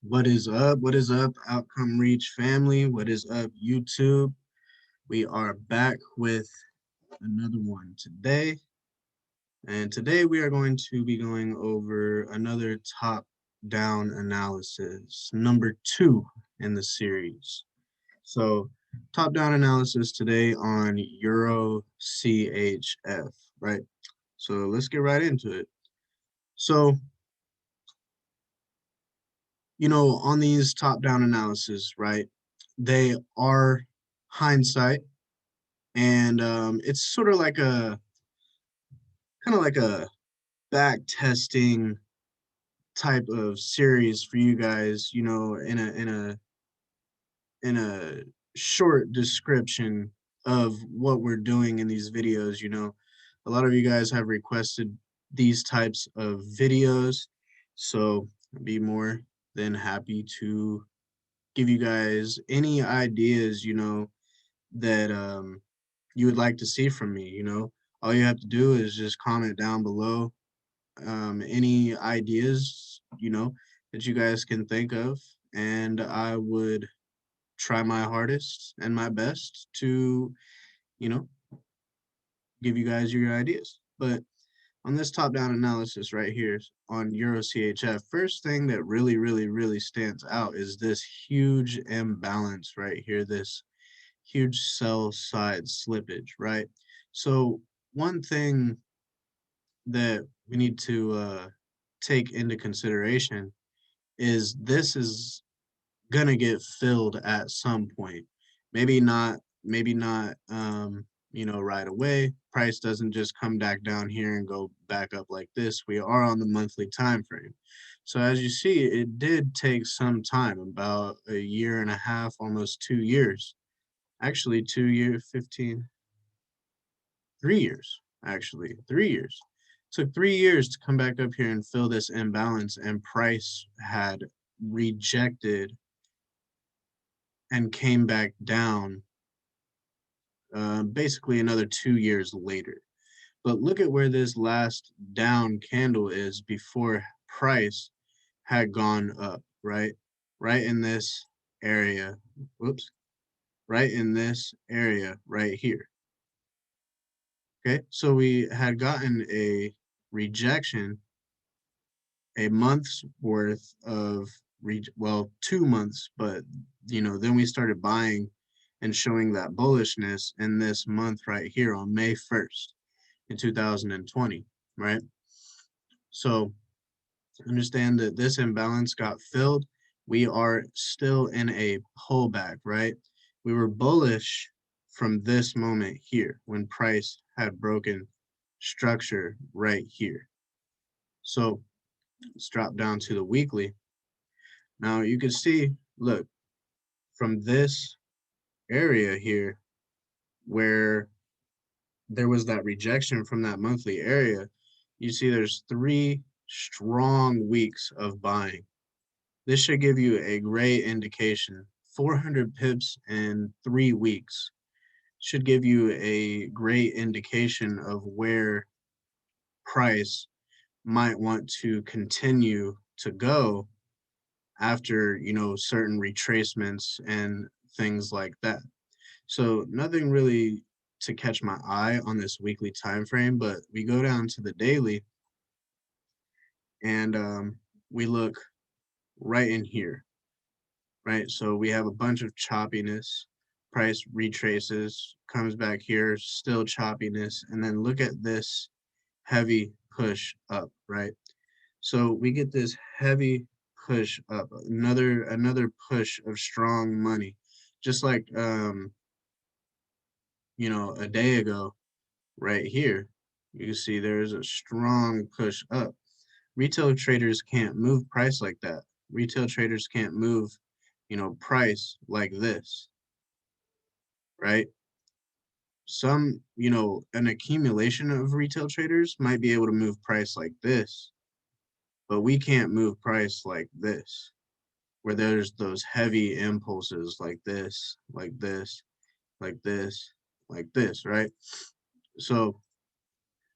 What is up? What is up, Outcome Reach family? What is up, YouTube? We are back with another one today. And today we are going to be going over another top-down analysis, number 2 in the series. So, top-down analysis today on Euro CHF, right? So let's get right into it. So, on these top-down analysis, right? They are hindsight, and it's sort of like a kind of like a back testing type of series for you guys. In a short description of what we're doing in these videos. A lot of you guys have requested these types of videos, so I'd be more than happy to give you guys any ideas, that you would like to see from me. All you have to do is just comment down below any ideas, that you guys can think of, and I would try my hardest and my best to, you know, give you guys your ideas. But on this top-down analysis right here on Euro CHF, first thing that really, really, really stands out is this huge imbalance right here, this huge sell side slippage, right? So one thing that we need to take into consideration is this is gonna get filled at some point. Maybe not right away. Price doesn't just come back down here and go back up like this. We are on the monthly time frame. So as you see, it did take some time, about a year and a half, almost 2 years. Actually, 2 year, 15, 3 years, actually, 3 years. Took 3 years to come back up here and fill this imbalance, and price had rejected and came back down basically another 2 years later. But look at where this last down candle is before price had gone up, right? Right in this area. Whoops. Right in this area right here. Okay, so we had gotten a rejection, a month's worth of, 2 months, but then we started buying and showing that bullishness in this month right here on May 1st in 2020, right? So understand that this imbalance got filled. We are still in a pullback, right? We were bullish from this moment here when price had broken structure right here. So let's drop down to the weekly. Now you can see, look, from this area here where there was that rejection from that monthly area, you see there's 3 strong weeks of buying. This should give you a great indication. 400 pips in 3 weeks should give you a great indication of where price might want to continue to go after, certain retracements and things like that. So nothing really to catch my eye on this weekly time frame, but we go down to the daily, and we look right in here, right? So we have a bunch of choppiness. Price retraces, comes back here, still choppiness, and then look at this heavy push up, right? So we get this heavy push up, another push of strong money, just like a day ago right here. You can see there's a strong push up. Retail traders can't move price like that. Retail traders can't move, price like this, right? An accumulation of retail traders might be able to move price like this, but we can't move price like this, where there's those heavy impulses like this, like this, like this, like this, right? So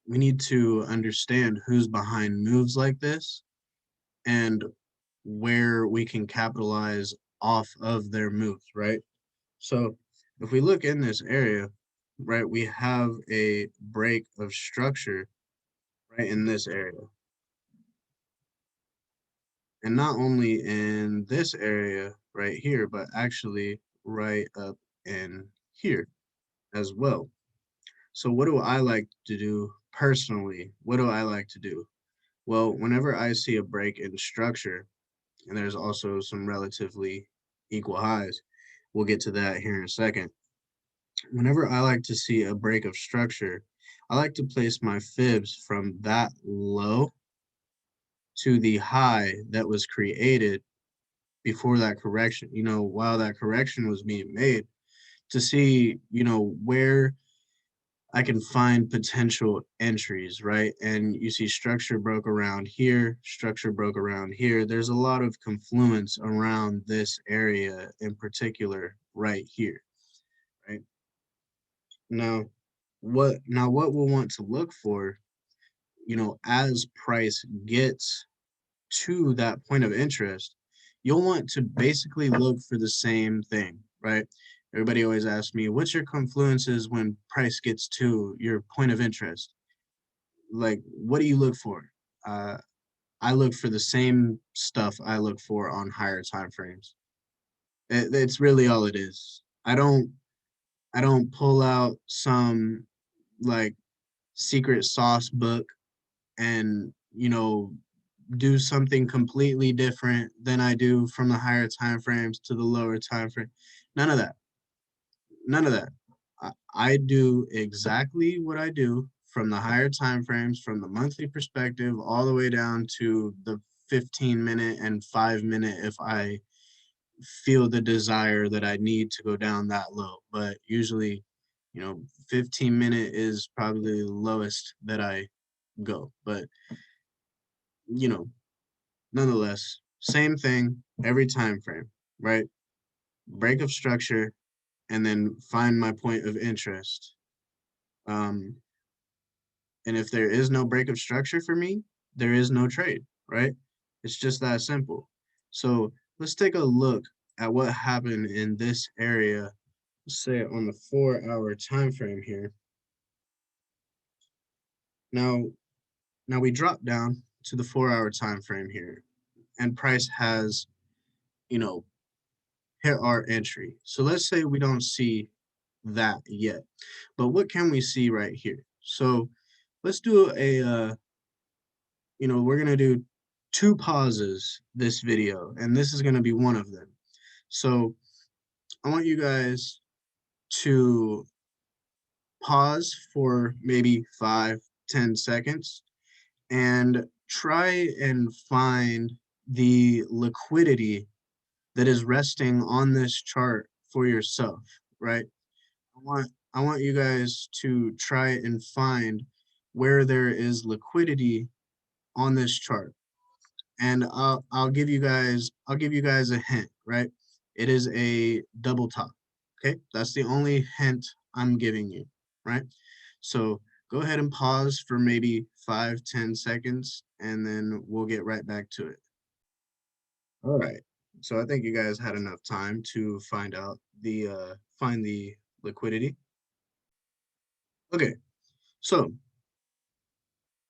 we need to understand who's behind moves like this and where we can capitalize off of their moves, right? So if we look in this area, right, we have a break of structure right in this area. And not only in this area right here, but actually right up in here as well. So what do I like to do personally? What do I like to do? Well, whenever I see a break in structure, and there's also some relatively equal highs, we'll get to that here in a second. Whenever I like to see a break of structure, I like to place my fibs from that low to the high that was created before that correction, while that correction was being made, to see, where I can find potential entries, right? And you see structure broke around here, structure broke around here. There's a lot of confluence around this area in particular right here, right? Now what we'll want to look for, as price gets to that point of interest, you'll want to basically look for the same thing, right? Everybody always asks me, what's your confluences when price gets to your point of interest? Like, what do you look for? Uh, I look for the same stuff I look for on higher time frames. It's really all it is. I don't pull out some like secret sauce book and do something completely different than I do from the higher time frames to the lower time frame. None of that. None of that. I do exactly what I do from the higher time frames, from the monthly perspective, all the way down to the 15-minute and 5-minute if I feel the desire that I need to go down that low. But usually, 15-minute is probably the lowest that I go. But, you know, nonetheless, same thing every time frame, right? Break of structure and then find my point of interest. Um, and if there is no break of structure for me, there is no trade, right? It's just that simple. So let's take a look at what happened in this area, say on the 4-hour time frame here. Now, now we drop down to the 4-hour time frame here, and price has, you know, hit our entry. So let's say we don't see that yet, but what can we see right here? So let's do we're gonna do 2 pauses this video, and this is gonna be one of them. So I want you guys to pause for maybe 5-10 seconds and try and find the liquidity that is resting on this chart for yourself, right? I want you guys to try and find where there is liquidity on this chart. And I'll give you guys a hint, right? It is a double top. Okay? That's the only hint I'm giving you, right? So go ahead and pause for maybe 5-10 seconds and then we'll get right back to it. All right. So I think you guys had enough time to find the liquidity. Okay. So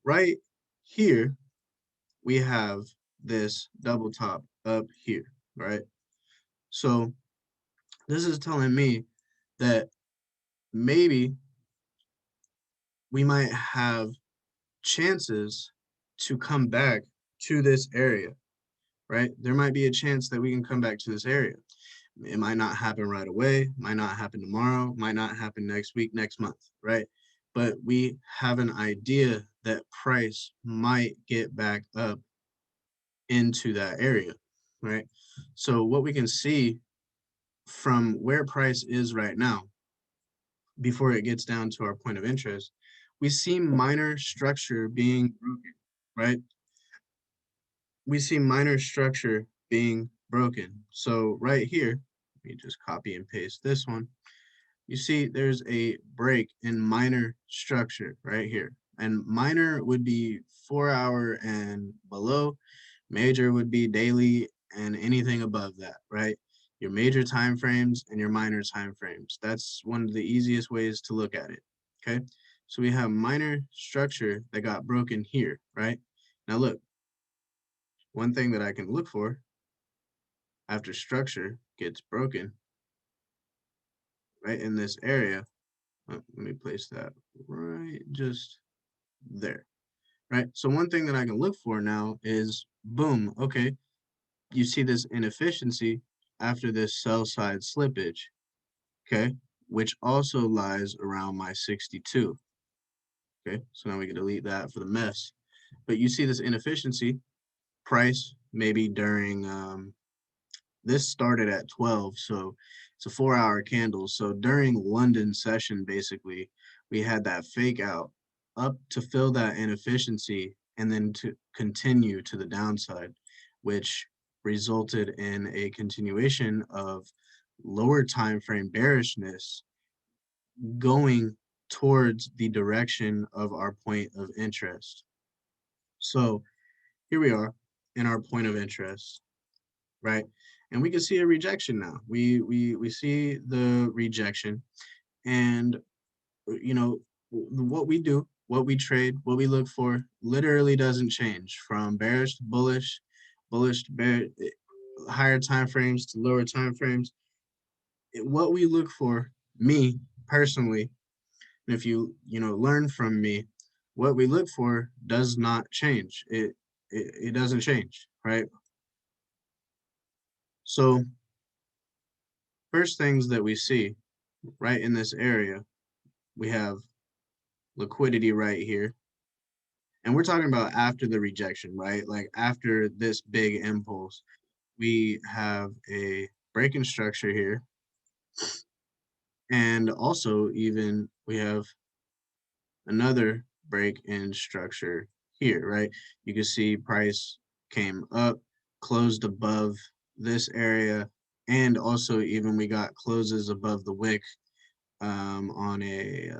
right here we have this double top up here, right? So this is telling me that maybe we might have chances to come back to this area, right? There might be a chance that we can come back to this area. It might not happen right away, might not happen tomorrow, might not happen next week, next month, right? But we have an idea that price might get back up into that area, right? So what we can see from where price is right now, before it gets down to our point of interest, we see minor structure being broken, right? We see minor structure being broken. So right here, let me just copy and paste this one. You see there's a break in minor structure right here. And minor would be 4-hour and below. Major would be daily and anything above that, right? Your major time frames and your minor time frames. That's one of the easiest ways to look at it. Okay. So we have minor structure that got broken here, right? Now look, one thing that I can look for after structure gets broken right in this area. Let me place that right just there, right? So one thing that I can look for now is boom, okay, you see this inefficiency after this sell side slippage, okay, which also lies around my 62, okay? So now we can delete that for the mess. But you see this inefficiency, price maybe during, this started at 12, so it's a 4-hour candle. So during London session, basically, we had that fake out up to fill that inefficiency and then to continue to the downside, which resulted in a continuation of lower time frame bearishness going towards the direction of our point of interest. So here we are in our point of interest, right? And we can see a rejection now. We see the rejection, and you know what we do, what we trade, what we look for literally doesn't change from bearish to bullish, bullish to bear, higher time frames to lower time frames. What we look for, me personally, and if you learn from me, what we look for does not change. It doesn't change, right? So first things that we see right in this area, we have liquidity right here. And we're talking about after the rejection, right? Like after this big impulse, we have a breaking structure here. And also even we have another break in structure here, right? You can see price came up, closed above this area, and also even we got closes above the wick on a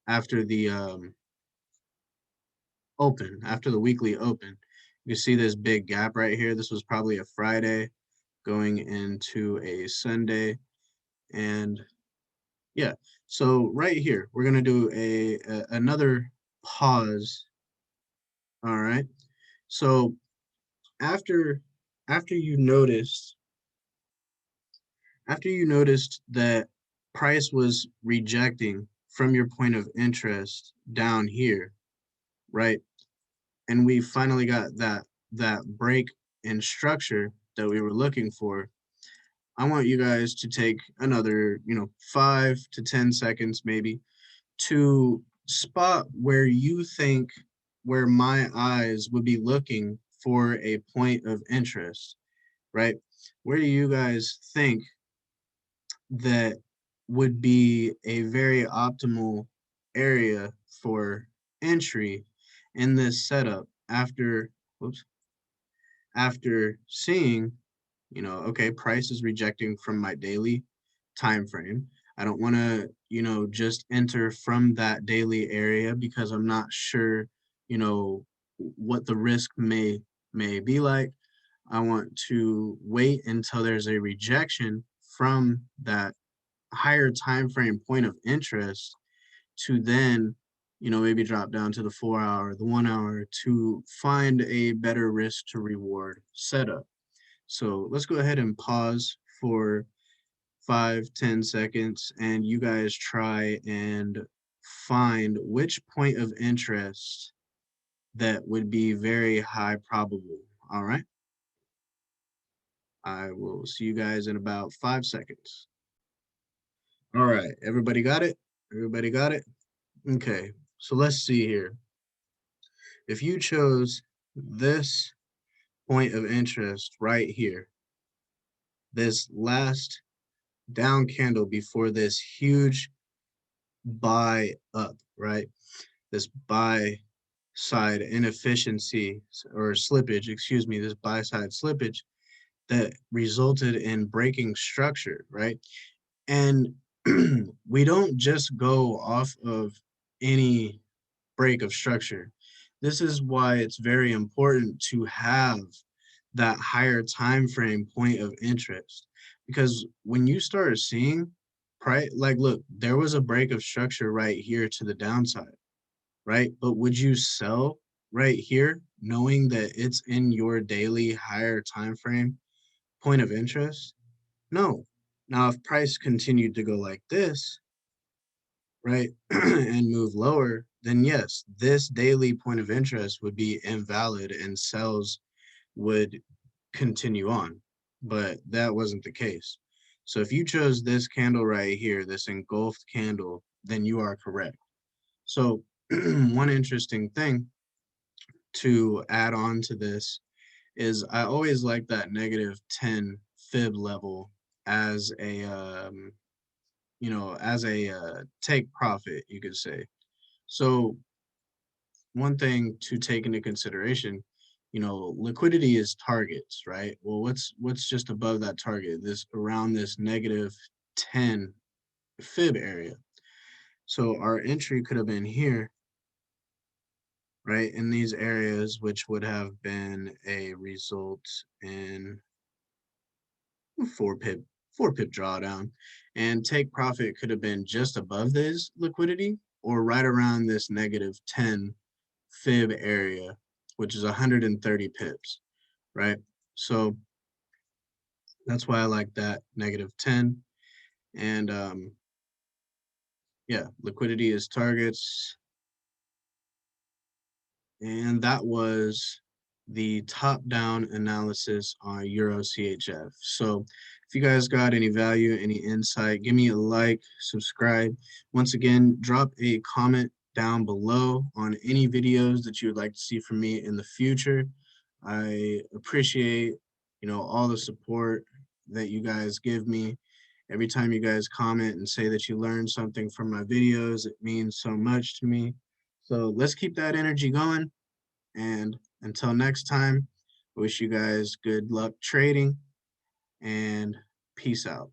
after the open, after the weekly open. You see this big gap right here. This was probably a Friday going into a Sunday. And yeah, so right here, we're gonna do another pause. All right. So after after you noticed after you noticed that price was rejecting from your point of interest down here, right? And we finally got that break in structure that we were looking for. I want you guys to take another, 5 to 10 seconds maybe to spot where you think where my eyes would be looking for a point of interest, right? Where do you guys think that would be a very optimal area for entry in this setup after, whoops, after seeing, okay, price is rejecting from my daily time frame. I don't want to, just enter from that daily area because I'm not sure, what the risk may be like. I want to wait until there's a rejection from that higher time frame point of interest to then maybe drop down to the 4 hour, the 1 hour to find a better risk to reward setup. So let's go ahead and pause for 5-10 seconds and you guys try and find which point of interest that would be very high probable. All right, I will see you guys in about 5 seconds. All right, everybody got it? Everybody got it? Okay, so let's see here. If you chose this point of interest right here, this last down candle before this huge buy up, right? This buy side inefficiency or slippage, excuse me, this buy side slippage that resulted in breaking structure, right? And we don't just go off of any break of structure. This is why it's very important to have that higher time frame point of interest. Because when you start seeing, right, like look, there was a break of structure right here to the downside, right? But would you sell right here knowing that it's in your daily higher time frame point of interest? No. Now, if price continued to go like this, right, and move lower, then yes, this daily point of interest would be invalid and sells would continue on. But that wasn't the case. So if you chose this candle right here, this engulfed candle, then you are correct. So one interesting thing to add on to this is I always like that -10 fib level as a as a take profit, you could say. So one thing to take into consideration, liquidity is targets, right? Well, what's just above that target? This around this -10 fib area. So our entry could have been here, right, in these areas, which would have been a result in 4 pip 4 pip drawdown, and take profit could have been just above this liquidity or right around this -10 fib area, which is 130 pips, right? So that's why I like that -10. And yeah, liquidity is targets. And that was the top-down analysis on Euro CHF. So if you guys got any value, any insight, give me a like, subscribe. Once again, drop a comment down below on any videos that you would like to see from me in the future. I appreciate, all the support that you guys give me. Every time you guys comment and say that you learned something from my videos, it means so much to me. So let's keep that energy going. And until next time, I wish you guys good luck trading and peace out.